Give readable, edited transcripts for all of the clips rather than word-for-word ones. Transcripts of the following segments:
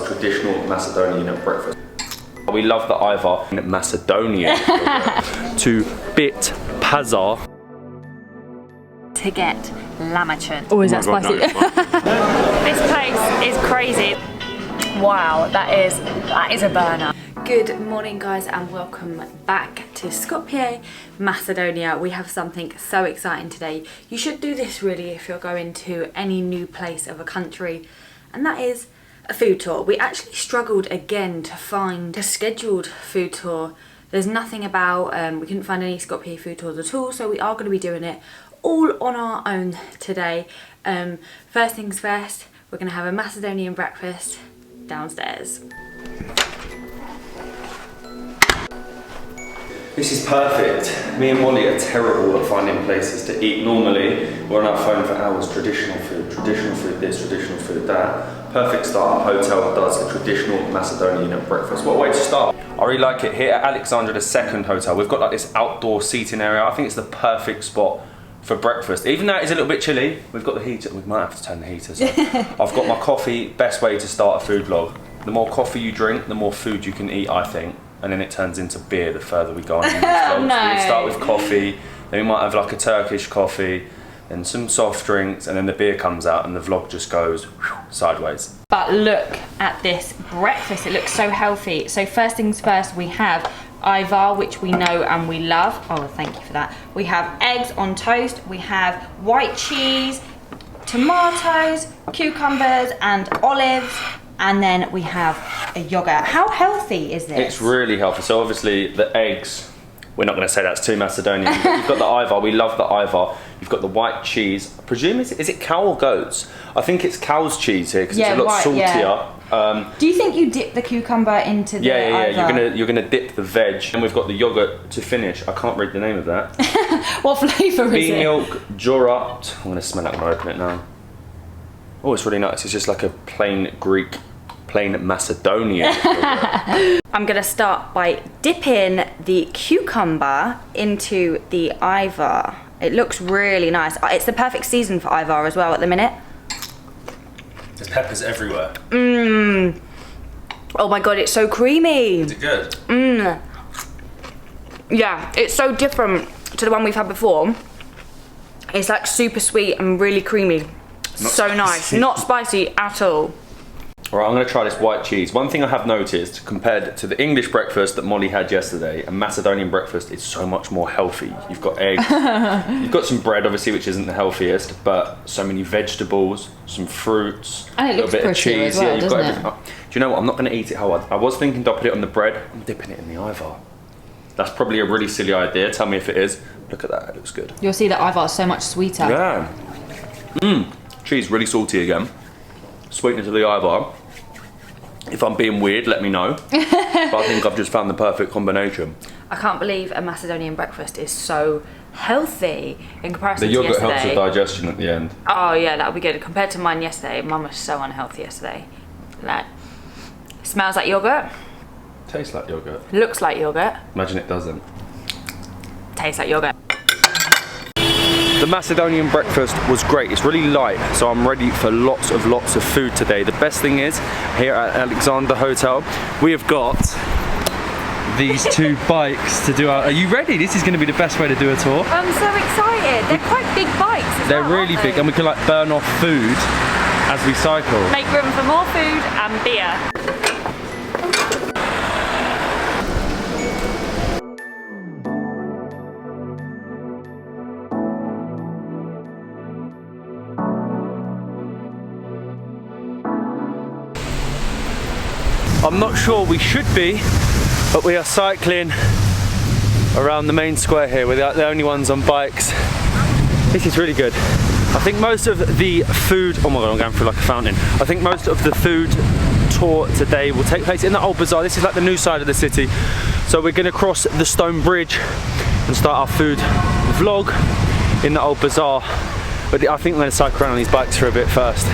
traditional Macedonian breakfast. We love the Ivar in Macedonia. To Bit Pazar. To get lahmacun. Oh, is that spicy? This place is crazy. Wow, that is a burner. Good morning guys and welcome back to Skopje, Macedonia. We have something so exciting today. You should do this really if you're going to any new place of a country, and that is a food tour. We actually struggled again to find a scheduled food tour. There's nothing about, we couldn't find any Skopje food tours at all, so we are going to be doing it all on our own today. First things first, we're going to have a Macedonian breakfast downstairs. This is perfect. Me and Molly are terrible at finding places to eat. Normally, we're on our phone for hours. Traditional food this, traditional food that. Perfect start. Our hotel does a traditional Macedonian breakfast. What a way to start. I really like it here at Alexandar, the second hotel. We've got like this outdoor seating area. I think it's the perfect spot for breakfast. Even though it's a little bit chilly, we've got the heater. We might have to turn the heaters on. I've got my coffee. Best way to start a food vlog. The more coffee you drink, the more food you can eat, I think. And then it turns into beer the further we go on. No. We start with coffee, then we might have like a Turkish coffee, then some soft drinks, and then the beer comes out and the vlog just goes sideways. But look at this breakfast, it looks so healthy. So first things first, we have Ivar, which we know and we love. Oh, thank you for that. We have eggs on toast, we have white cheese, tomatoes, cucumbers and olives. And then we have a yogurt. How healthy is this? It's really healthy. So obviously the eggs, we're not going to say that's too Macedonian. You've got the Ivar, we love the Ivar. You've got the white cheese. I presume, is it cow or goats? I think it's cow's cheese here because it's a lot saltier. Yeah. Do you think you dip the cucumber into the Ivar? You're gonna dip the veg. And we've got the yogurt to finish. I can't read the name of that. What flavour is it? Bee milk, jorupt. I'm going to smell it when I open it now. Oh, it's really nice. It's just like a plain Macedonian. I'm gonna start by dipping the cucumber into the Ivar. It looks really nice. It's the perfect season for Ivar as well at the minute. There's peppers everywhere. Mmm. Oh my god, it's so creamy. Is it good? Mmm. Yeah, it's so different to the one we've had before. It's like super sweet and really creamy. So nice. Not spicy at all. Alright, I'm going to try this white cheese. One thing I have noticed, compared to the English breakfast that Molly had yesterday, a Macedonian breakfast is so much more healthy. You've got eggs, you've got some bread obviously, which isn't the healthiest, but so many vegetables, some fruits, and it looks a little bit of cheese. Well, yeah, you've got everything. Do you know what? I'm not going to eat it how I was thinking to put it on the bread. I'm dipping it in the Ivar. That's probably a really silly idea. Tell me if it is. Look at that, it looks good. You'll see that Ivar is so much sweeter. Yeah. Mmm. Cheese really salty again. Sweetness of the Ivar. If I'm being weird, let me know. But I think I've just found the perfect combination. I can't believe a Macedonian breakfast is so healthy in comparison to yesterday. The yogurt helps with digestion at the end. Oh yeah, that'll be good. Compared to mine yesterday, mine was so unhealthy yesterday. Like, smells like yogurt. Tastes like yogurt. Looks like yogurt. Imagine it doesn't. Tastes like yogurt. The Macedonian breakfast was great. It's really light, so I'm ready for lots of food today. The best thing is, here at Alexandar Hotel, we have got these two bikes to do our... Are you ready? This is going to be the best way to do a tour. I'm so excited. They're quite big bikes as They're well, really big, and we can like burn off food as we cycle. Make room for more food and beer. I'm not sure we should be, but we are cycling around the main square here. We're the only ones on bikes. This is really good. I think most of the food, oh my god, I'm going through like a fountain. I think most of the food tour today will take place in the Old Bazaar. This is like the new side of the city. So we're gonna cross the stone bridge and start our food vlog in the Old Bazaar. But I think we're gonna cycle around on these bikes for a bit first.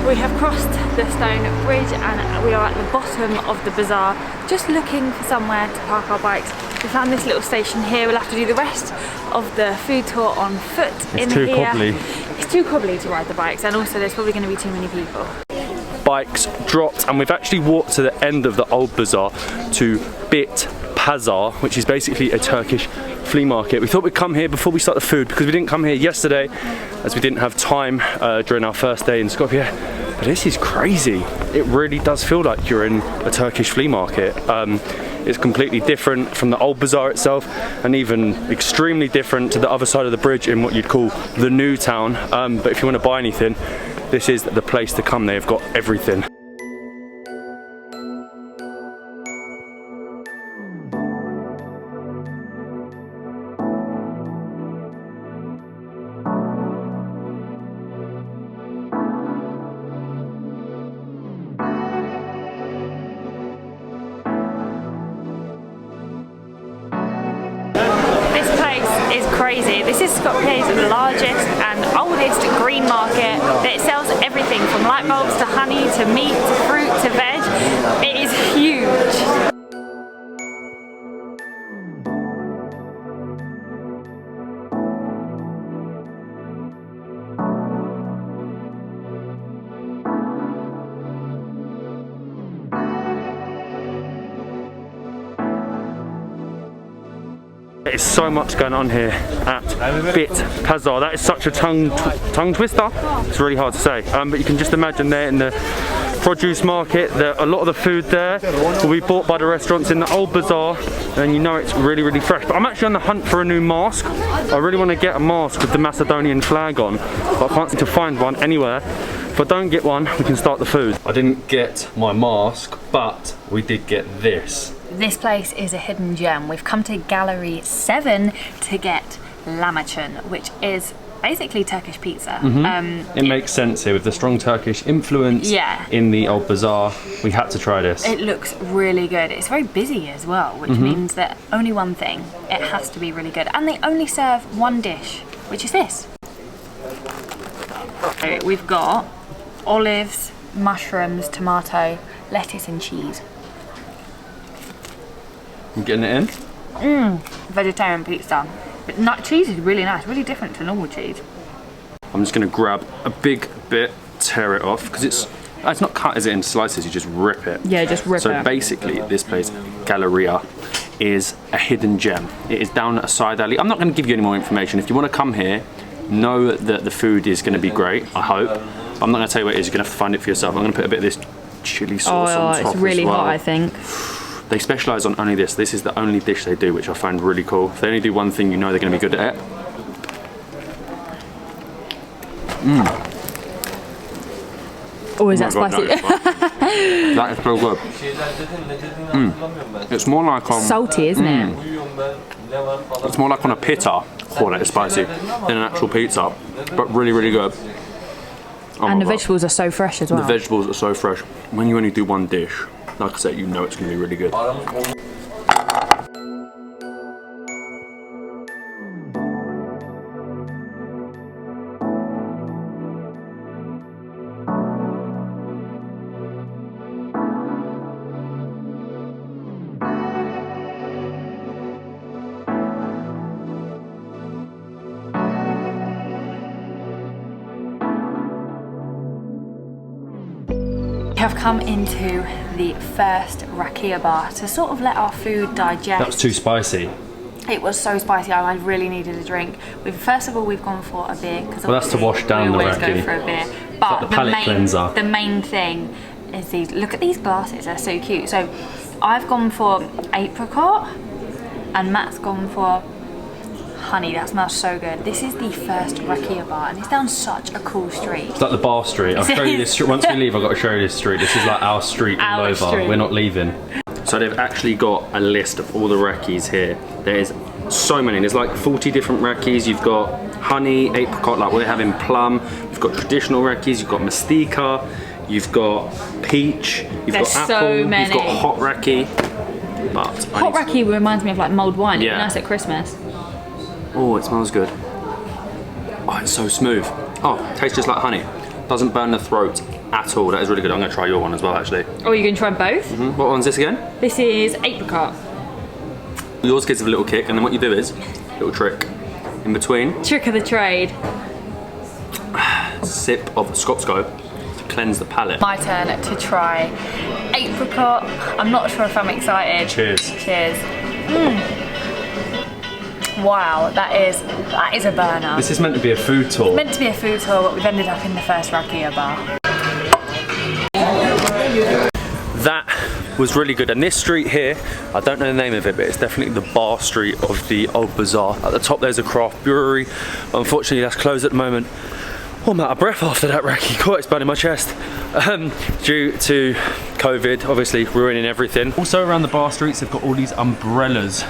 We have crossed the stone bridge and we are at the bottom of the bazaar, just looking for somewhere to park our bikes. We found this little station here. We'll have to do the rest of the food tour on foot in here. It's too cobbly to ride the bikes, and also there's probably going to be too many people. Bikes dropped, and we've actually walked to the end of the Old Bazaar to Bit Pazar, which is basically a Turkish flea market. We thought we'd come here before we start the food because we didn't come here yesterday as we didn't have time during our first day in Skopje. But this is crazy. It really does feel like you're in a Turkish flea market. It's completely different from the Old Bazaar itself, and even extremely different to the other side of the bridge in what you'd call the new town. But if you want to buy anything, this is the place to come. They've got everything. Crazy. This is Skopje's largest and oldest green market that sells everything from light bulbs to honey to meat to fruit to veg. It is huge. There's so much going on here at Bit Pazar. That is such a tongue twister. It's really hard to say, but you can just imagine there in the produce market that a lot of the food there will be bought by the restaurants in the Old Bazaar, and you know it's really, really fresh. But I'm actually on the hunt for a new mask. I really want to get a mask with the Macedonian flag on, but I can't seem to find one anywhere. If I don't get one, we can start the food. I didn't get my mask, but we did get this. This place is a hidden gem. We've come to Gallery 7 to get lahmacun, which is basically Turkish pizza. It makes sense here with the strong Turkish influence in the Old Bazaar. We had to try this. It looks really good. It's very busy as well, which means that only one thing, it has to be really good. And they only serve one dish, which is this. So we've got olives, mushrooms, tomato, lettuce and cheese. I'm getting it in? Vegetarian pizza. But nut cheese is really nice, really different to normal cheese. I'm just going to grab a big bit, tear it off, because it's not cut, is it, in slices, you just rip it. Yeah, just rip it. So basically, this place, Galleria, is a hidden gem. It is down a side alley. I'm not going to give you any more information. If you want to come here, know that the food is going to be great, I hope. I'm not going to tell you what it is, you're going to have to find it for yourself. I'm going to put a bit of this chili sauce on top as well. It's really hot, I think. They specialise on only this. This is the only dish they do, which I find really cool. If they only do one thing, you know they're going to be good at it. Oh, is that spicy? That is so good. It's more like salty, isn't it? It's more like on a pita, call it spicy, than an actual pizza, but really, really good. Oh, and the vegetables are so fresh as well. The vegetables are so fresh. When you only do one dish, like I said, you know it's going to be really good. We have come into the first Rakija bar to sort of let our food digest. That was too spicy. It was so spicy, I really needed a drink. First of all, we've gone for a beer. Well, that's to wash down the Rakija. We Rakija. always go for a beer. But like the palate cleanser. The main thing is these, look at these glasses, they're so cute. So I've gone for apricot and Matt's gone for honey. That smells so good. This is the first Rakija bar and it's down such a cool street. It's like the bar street. I'll show you this street. Once we leave, I've got to show you this street. This is like our street in Lovar. We're not leaving. So they've actually got a list of all the Rakijs here. There's so many. There's like 40 different Rakijs. You've got honey, apricot, like what they have in plum. You've got traditional Rakijs. You've got mastika. You've got peach. You've got apple. So many. You've got hot Rakija. But hot Rakija reminds me of like mulled wine. Yeah. It'd be nice at Christmas. Oh, it smells good. Oh, it's so smooth. Oh, tastes just like honey. Doesn't burn the throat at all. That is really good. I'm going to try your one as well, actually. Oh, you're going to try both? What one's this again? This is apricot. Yours gives a little kick, and then what you do is, little trick, in between. Trick of the trade. Sip of Skopje to cleanse the palate. My turn to try apricot. I'm not sure if I'm excited. Cheers. Cheers. Wow, that is a burner. This is meant to be a food tour. It's meant to be a food tour, but we've ended up in the first Rakija bar. That was really good, and this street here, I don't know the name of it, but it's definitely the bar street of the Old Bazaar. At the top there's a craft brewery. Unfortunately that's closed at the moment. Oh, I'm out of breath after that Rakija. Quite expanding my chest. Due to COVID, obviously ruining everything. Also around the bar streets they've got all these umbrellas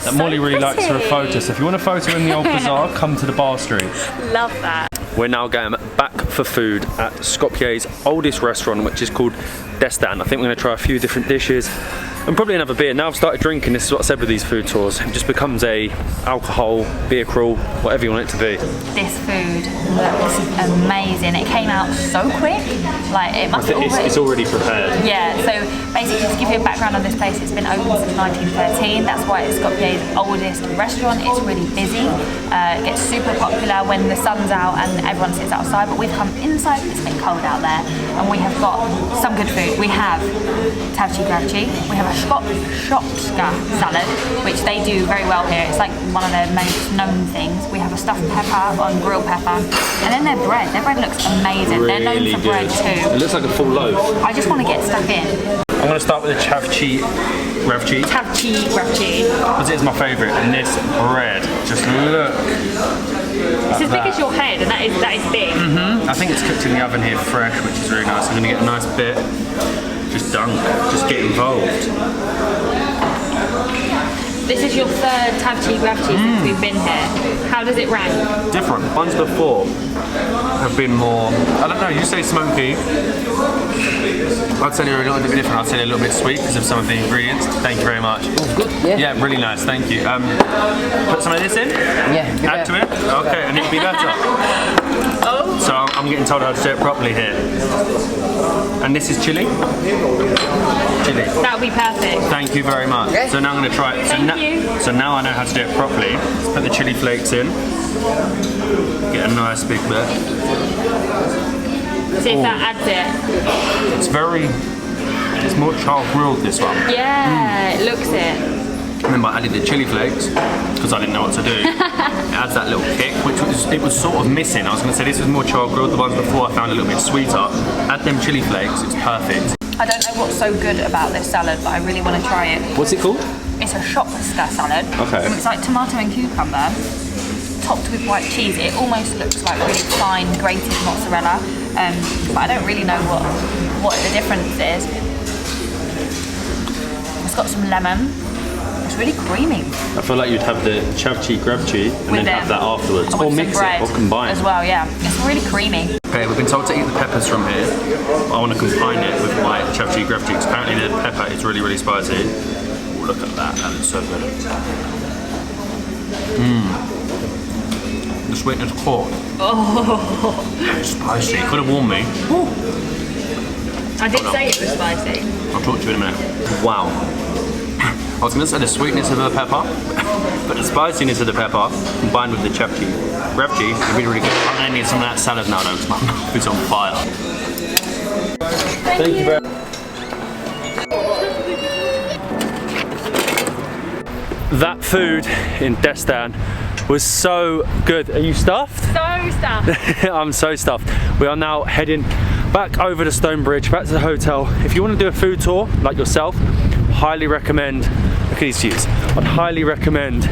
that Molly really likes for a photo. So if you want a photo in the Old Bazaar, come to the bar street. Love that. We're now going back for food at Skopje's oldest restaurant, which is called Destan. I think we're going to try a few different dishes and probably another beer. Now I've started drinking, this is what I said with these food tours, it just becomes a alcohol, beer crawl, whatever you want it to be. This food looks amazing. It came out so quick, like it must it's already prepared. Yeah, so basically to give you a background on this place, it's been open since 1913. That's why it's Skopje's oldest restaurant. It's really busy. It gets super popular when the sun's out and everyone sits outside, but we've come inside, it's a bit cold out there, and we have got some good food. We have tavci gravci, we have a shopska salad, which they do very well here. It's like one of their most known things. We have a stuffed pepper on grilled pepper, and then their bread looks amazing. Really they're known for bread too. It looks like a full loaf. I just want to get stuck in. I'm going to start with the tavci gravci. Tavci gravci. Because it's my favourite, and this bread, just look. It's as big as your head, and that is big. I think it's cooked in the oven here fresh, which is really nice. I'm going to get a nice bit. Just dunk, just get involved. This is your third tavci gravci since we've been here. How does it rank? Different. Ones before have been more, I don't know, you say smoky. I'd say they're a little bit different. I'd say they're a little bit sweet because of some of the ingredients. Thank you very much. Good, yeah. Yeah, really nice, thank you. Put some of this in? Yeah. Add to it? Okay, and it'll be better. Oh. So I'm getting told how to do it properly here. And this is chili? Chili. That would be perfect. Thank you very much. Okay. So now I'm going to try it. So now I know how to do it properly. Let's put the chili flakes in. Get a nice big bit. See if that adds it. It's more char grilled, this one. Yeah, it looks it. Remember I added the chili flakes because I didn't know what to do. It adds that little kick, which it was sort of missing. I was going to say this was more char grilled. The ones before I found a little bit sweeter. Add them chili flakes, it's perfect. I don't know what's so good about this salad, but I really want to try it. What's it called? It's a shopska salad. Okay. It's like tomato and cucumber, topped with white cheese. It almost looks like really fine grated mozzarella, but I don't really know what the difference is. It's got some lemon. It's really creamy. I feel like you'd have the tavci gravci and then have that afterwards. Or mix it, or combine. As well, yeah. It's really creamy. Okay, we've been told to eat the peppers from here. I want to combine it with my tavci gravci because apparently the pepper is really, really spicy. Ooh, look at that, that looks so good. The sweetness caught. Oh. It's spicy, could have warned me. Ooh. I did say it was spicy. I'll talk to you in a minute. Wow. I was going to say the sweetness of the pepper, but the spiciness of the pepper combined with the tavci gravci is really, really good. I'm going to need some of that salad now though because my mouth is on fire. Thank you very much. That food in Destan was so good. Are you stuffed? So stuffed. I'm so stuffed. We are now heading back over the Stone Bridge, back to the hotel. If you want to do a food tour like yourself, highly recommend, look at these views, I'd highly recommend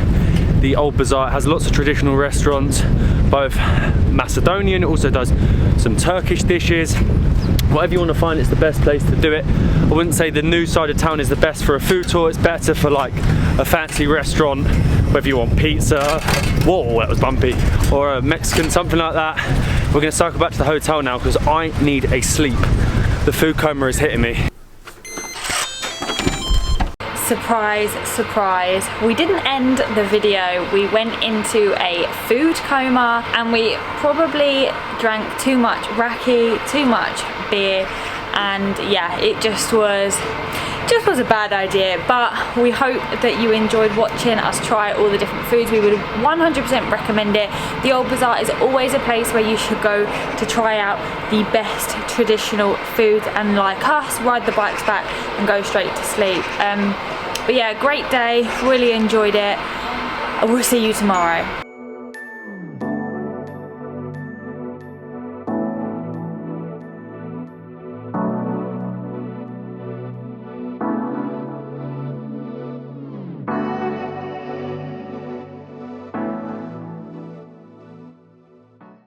the Old Bazaar. It has lots of traditional restaurants, both Macedonian, it also does some Turkish dishes. Whatever you want to find, it's the best place to do it. I wouldn't say the new side of town is the best for a food tour, it's better for like a fancy restaurant, whether you want pizza, whoa, that was bumpy, or a Mexican, something like that. We're going to cycle back to the hotel now because I need a sleep. The food coma is hitting me. Surprise, surprise. We didn't end the video. We went into a food coma and we probably drank too much raki, too much beer, and yeah, it just was a bad idea. But we hope that you enjoyed watching us try all the different foods. We would 100% recommend it. The Old Bazaar is always a place where you should go to try out the best traditional foods, and like us, ride the bikes back and go straight to sleep. But yeah, great day, really enjoyed it. We'll see you tomorrow.